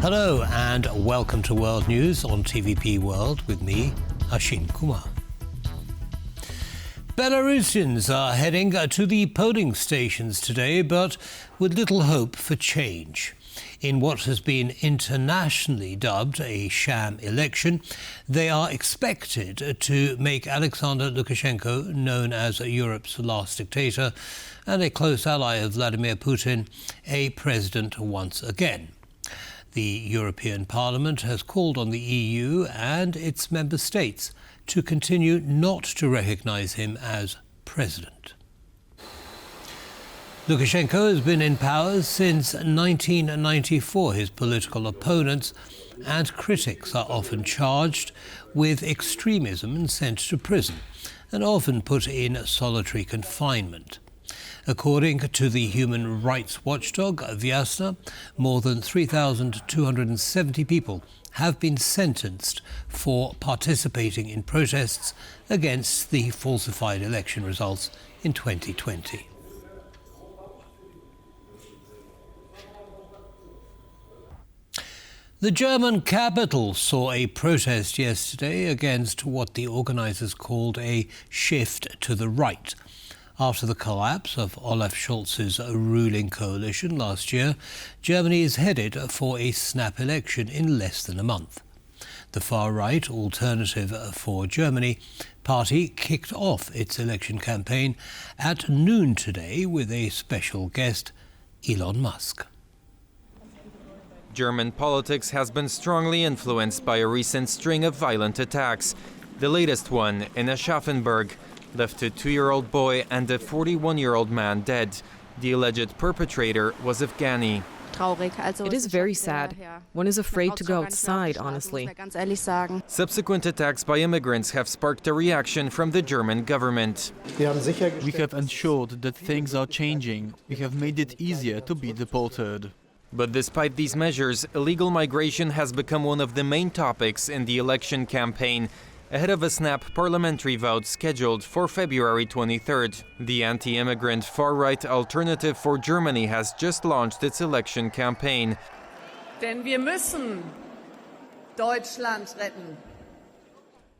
Hello and welcome to World News on TVP World with me, Ashin Kumar. Belarusians are heading to the polling stations today, but with little hope for change. In what has been internationally dubbed a sham election, they are expected to make Alexander Lukashenko, known as Europe's last dictator and a close ally of Vladimir Putin, a president once again. The European Parliament has called on the EU and its member states to continue not to recognise him as president. Lukashenko has been in power since 1994. His political opponents and critics are often charged with extremism and sent to prison, and often put in solitary confinement. According to the human rights watchdog Vyasna, more than 3,270 people have been sentenced for participating in protests against the falsified election results in 2020. The German capital saw a protest yesterday against what the organisers called a shift to the right. After the collapse of Olaf Scholz's ruling coalition last year, Germany is headed for a snap election in less than a month. The far-right Alternative for Germany party kicked off its election campaign at noon today with a special guest, Elon Musk. German politics has been strongly influenced by a recent string of violent attacks. The latest one in Aschaffenburg left a 2-year-old boy and a 41-year-old man dead. The alleged perpetrator was Afghani. It is very sad. One is afraid to go outside, honestly. Subsequent attacks by immigrants have sparked a reaction from the German government. We have ensured that things are changing. We have made it easier to be deported. But despite these measures, illegal migration has become one of the main topics in the election campaign, ahead of a snap parliamentary vote scheduled for February 23rd. The anti-immigrant far-right Alternative for Germany has just launched its election campaign. Denn wir müssen Deutschland retten.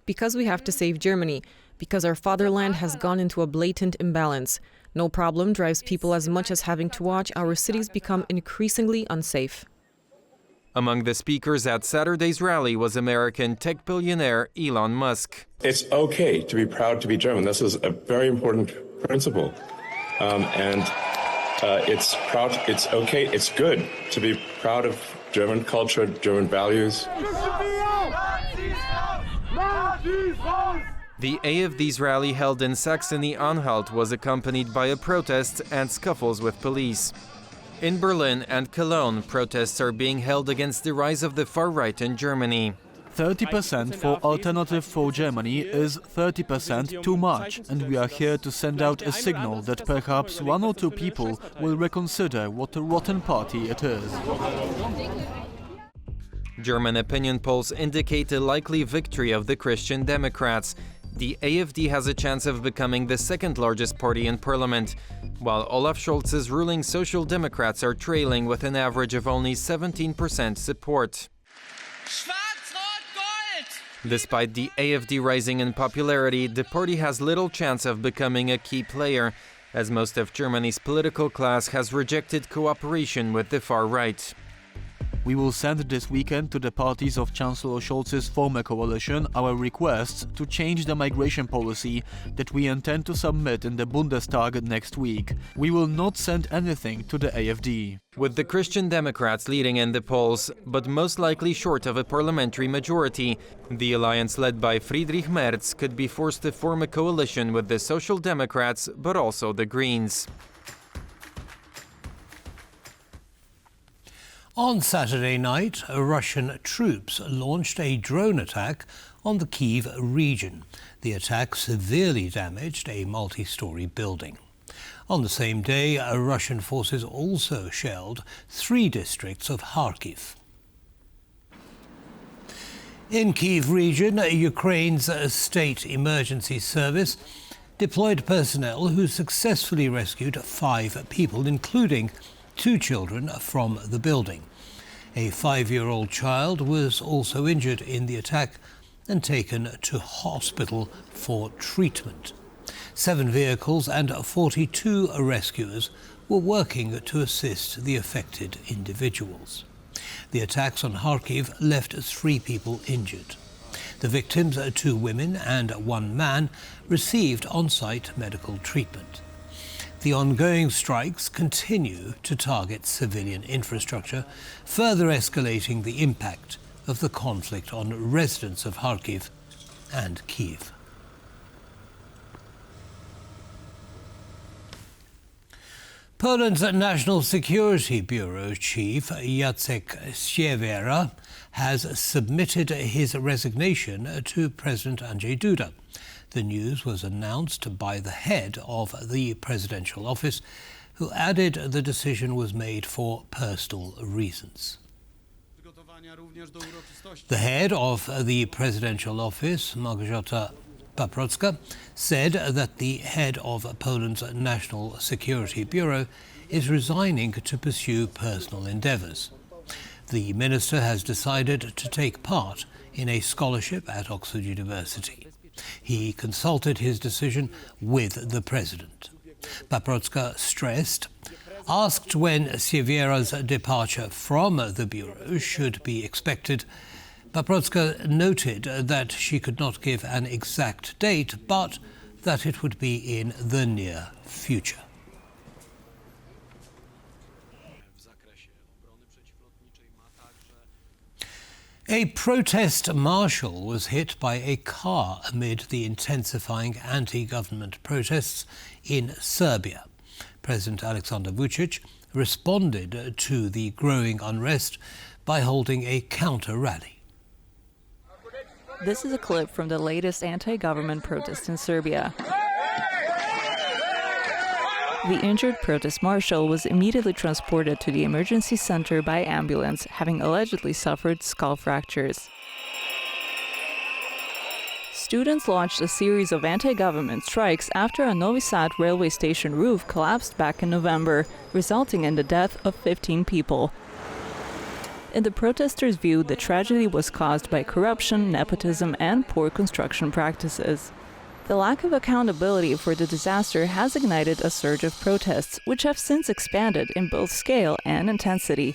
Because we have to save Germany, because our fatherland has gone into a blatant imbalance. No problem drives people as much as having to watch our cities become increasingly unsafe. Among the speakers at Saturday's rally was American tech billionaire Elon Musk. It's okay to be proud to be German. This is a very important principle. It's okay, it's good to be proud of German culture, German values. The AfD's rally held in Saxony-Anhalt was accompanied by a protest and scuffles with police. In Berlin and Cologne, protests are being held against the rise of the far right in Germany. 30% for Alternative for Germany is 30% too much, and we are here to send out a signal that perhaps 1 or 2 people will reconsider what a rotten party it is. German opinion polls indicate a likely victory of the Christian Democrats. The AfD has a chance of becoming the second largest party in parliament, while Olaf Scholz's ruling Social Democrats are trailing with an average of only 17% support. Despite the AfD rising in popularity, the party has little chance of becoming a key player, as most of Germany's political class has rejected cooperation with the far right. We will send this weekend to the parties of Chancellor Scholz's former coalition our requests to change the migration policy that we intend to submit in the Bundestag next week. We will not send anything to the AfD. With the Christian Democrats leading in the polls, but most likely short of a parliamentary majority, the alliance led by Friedrich Merz could be forced to form a coalition with the Social Democrats, but also the Greens. On Saturday night, Russian troops launched a drone attack on the Kyiv region. The attack severely damaged a multi-story building. On the same day, Russian forces also shelled 3 districts of Kharkiv. In Kyiv region, Ukraine's state emergency service deployed personnel who successfully rescued 5 people, including 2 children from the building. A 5-year-old child was also injured in the attack and taken to hospital for treatment. 7 vehicles and 42 rescuers were working to assist the affected individuals. The attacks on Kharkiv left 3 people injured. The victims, 2 women and 1 man, received on-site medical treatment. The ongoing strikes continue to target civilian infrastructure, further escalating the impact of the conflict on residents of Kharkiv and Kyiv. Poland's National Security Bureau chief Jacek Siewierka has submitted his resignation to President Andrzej Duda. The news was announced by the head of the presidential office, who added the decision was made for personal reasons. The head of the presidential office, Małgorzata Paprocka, said that the head of Poland's National Security Bureau is resigning to pursue personal endeavours. The minister has decided to take part in a scholarship at Oxford University. He consulted his decision with the president. Paprocka stressed, asked when Siewierka's departure from the bureau should be expected, Paprocka noted that she could not give an exact date, but that it would be in the near future. A protest marshal was hit by a car amid the intensifying anti-government protests in Serbia. President Alexander Vučić responded to the growing unrest by holding a counter-rally. This is a clip from the latest anti-government protest in Serbia. The injured protest marshal was immediately transported to the emergency center by ambulance, having allegedly suffered skull fractures. Students launched a series of anti-government strikes after a Novi Sad railway station roof collapsed back in November, resulting in the death of 15 people. In the protesters' view, the tragedy was caused by corruption, nepotism, and poor construction practices. The lack of accountability for the disaster has ignited a surge of protests, which have since expanded in both scale and intensity.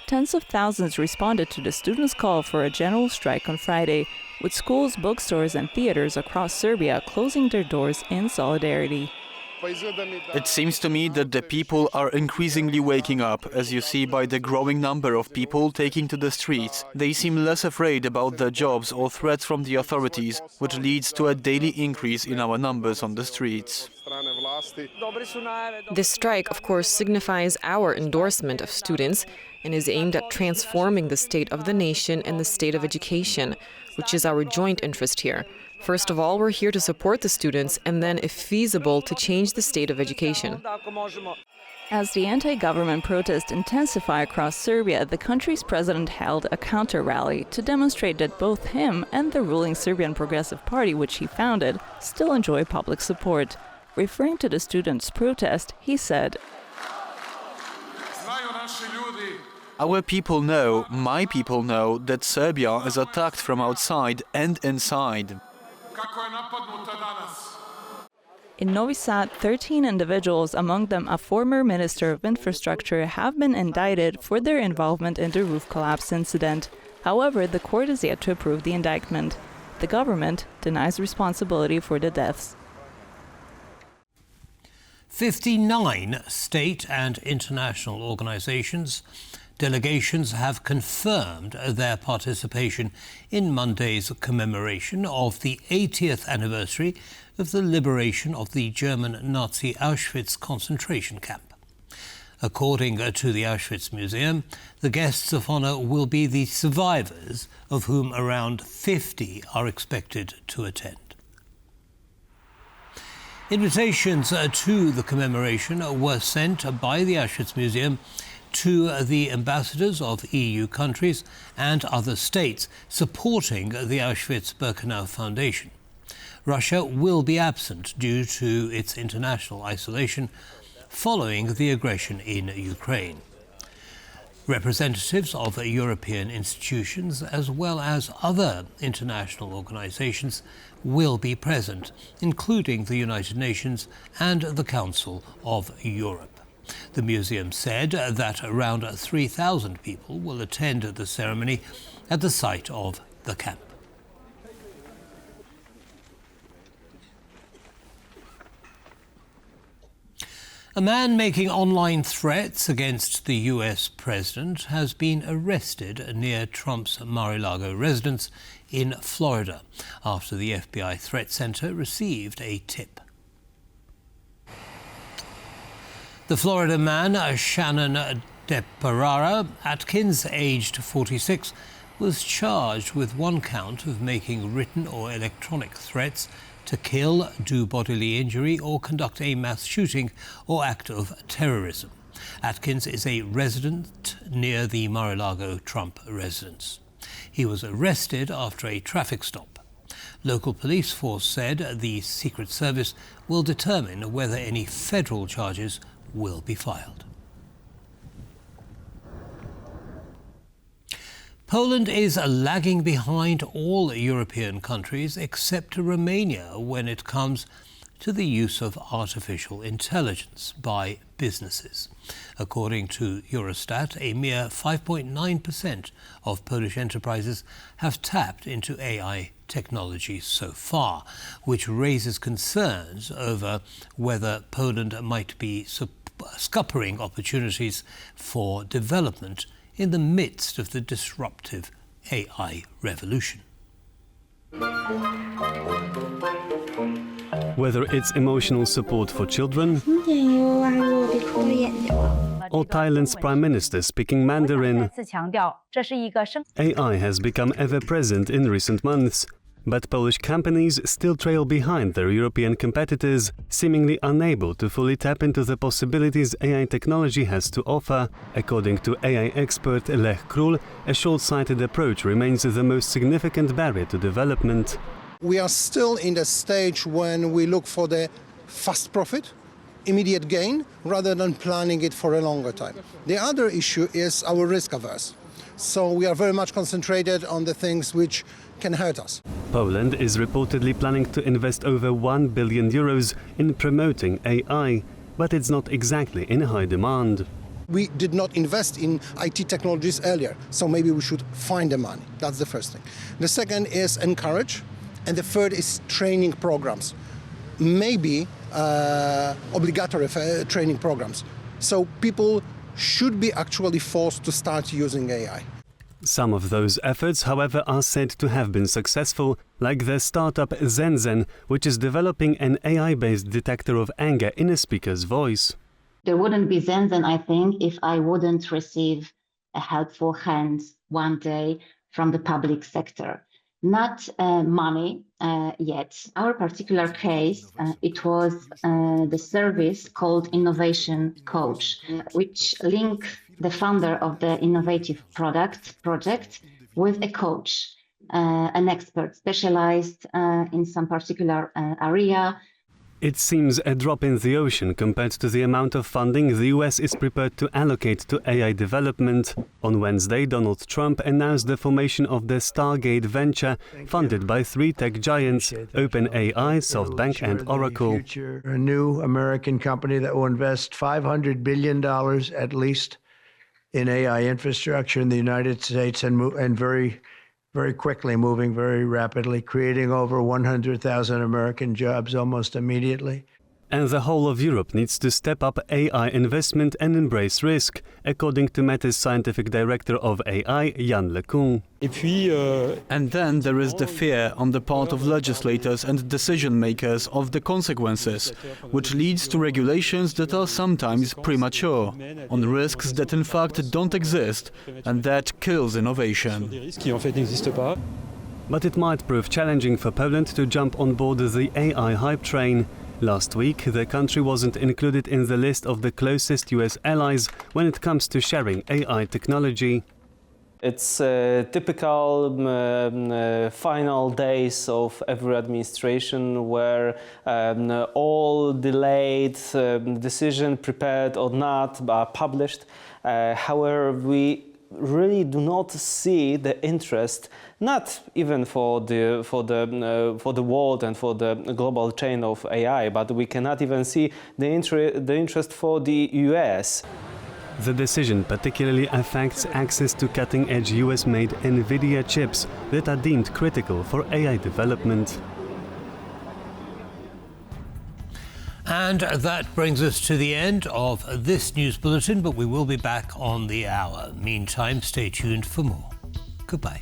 Tens of thousands responded to the students' call for a general strike on Friday, with schools, bookstores, and theaters across Serbia closing their doors in solidarity. It seems to me that the people are increasingly waking up, as you see by the growing number of people taking to the streets. They seem less afraid about their jobs or threats from the authorities, which leads to a daily increase in our numbers on the streets. This strike, of course, signifies our endorsement of students and is aimed at transforming the state of the nation and the state of education, which is our joint interest here. First of all, we're here to support the students and then, if feasible, to change the state of education. As the anti-government protests intensify across Serbia, the country's president held a counter-rally to demonstrate that both him and the ruling Serbian Progressive Party, which he founded, still enjoy public support. Referring to the students' protest, he said, Our people know, my people know, that Serbia is attacked from outside and inside. In Novi Sad, 13 individuals, among them a former Minister of Infrastructure, have been indicted for their involvement in the roof collapse incident. However, the court is yet to approve the indictment. The government denies responsibility for the deaths. 59 state and international organizations, delegations have confirmed their participation in Monday's commemoration of the 80th anniversary of the liberation of the German Nazi Auschwitz concentration camp. According to the Auschwitz Museum, the guests of honour will be the survivors, of whom around 50 are expected to attend. Invitations to the commemoration were sent by the Auschwitz Museum to the ambassadors of EU countries and other states supporting the Auschwitz-Birkenau Foundation. Russia will be absent due to its international isolation following the aggression in Ukraine. Representatives of European institutions as well as other international organisations will be present, including the United Nations and the Council of Europe. The museum said that around 3,000 people will attend the ceremony at the site of the camp. A man making online threats against the US president has been arrested near Trump's Mar-a-Lago residence in Florida after the FBI Threat Center received a tip. The Florida man, Shannon DePerara Atkins, aged 46, was charged with one count of making written or electronic threats to kill, do bodily injury, or conduct a mass shooting or act of terrorism. Atkins is a resident near the Mar-a-Lago Trump residence. He was arrested after a traffic stop. Local police force said the Secret Service will determine whether any federal charges will be filed. Poland is lagging behind all European countries except Romania when it comes to the use of artificial intelligence by businesses. According to Eurostat, a mere 5.9% of Polish enterprises have tapped into AI technology so far, which raises concerns over whether Poland might be scuppering opportunities for development in the midst of the disruptive AI revolution. Whether it's emotional support for children or Thailand's Prime Minister speaking Mandarin, AI has become ever-present in recent months. But Polish companies still trail behind their European competitors, seemingly unable to fully tap into the possibilities AI technology has to offer. According to AI expert Lech Król, a short-sighted approach remains the most significant barrier to development. We are still in the stage when we look for the fast profit, immediate gain, rather than planning it for a longer time. The other issue is our risk averse. So we are very much concentrated on the things which can hurt us. Poland is reportedly planning to invest over 1 billion euros in promoting AI, but it's not exactly in high demand. We did not invest in IT technologies earlier, so maybe we should find the money. That's the first thing. The second is encourage, and the third is training programs. Maybe obligatory training programs. So people should be actually forced to start using AI. Some of those efforts, however, are said to have been successful, like the startup Zenzen, which is developing an AI-based detector of anger in a speaker's voice. There wouldn't be Zenzen, I think, if I wouldn't receive a helpful hand one day from the public sector. Not money yet. Our particular case, it was the service called Innovation Coach, which links the founder of the innovative project with a coach, an expert specialized in some particular area. It seems a drop in the ocean compared to the amount of funding the US is prepared to allocate to AI development. On Wednesday, Donald Trump announced the formation of the Stargate venture, funded by three tech giants, OpenAI, SoftBank and Oracle. A new American company that will invest $500 billion at least in AI infrastructure in the United States and very quickly, moving very rapidly, creating over 100,000 American jobs almost immediately. And the whole of Europe needs to step up AI investment and embrace risk, according to Meta's scientific director of AI, Yann LeCun. And then there is the fear on the part of legislators and decision makers of the consequences, which leads to regulations that are sometimes premature, on risks that in fact don't exist, and that kills innovation. But it might prove challenging for Poland to jump on board the AI hype train. Last week, the country wasn't included in the list of the closest US allies when it comes to sharing AI technology. It's typical final days of every administration where all delayed decision, prepared or not, are published. However, we really do not see the interest, not even for the world and for the global chain of AI, but we cannot even see the interest for the US. The decision particularly affects access to cutting-edge US-made NVIDIA chips that are deemed critical for AI development. And that brings us to the end of this news bulletin, but we will be back on the hour. Meantime, stay tuned for more. Goodbye.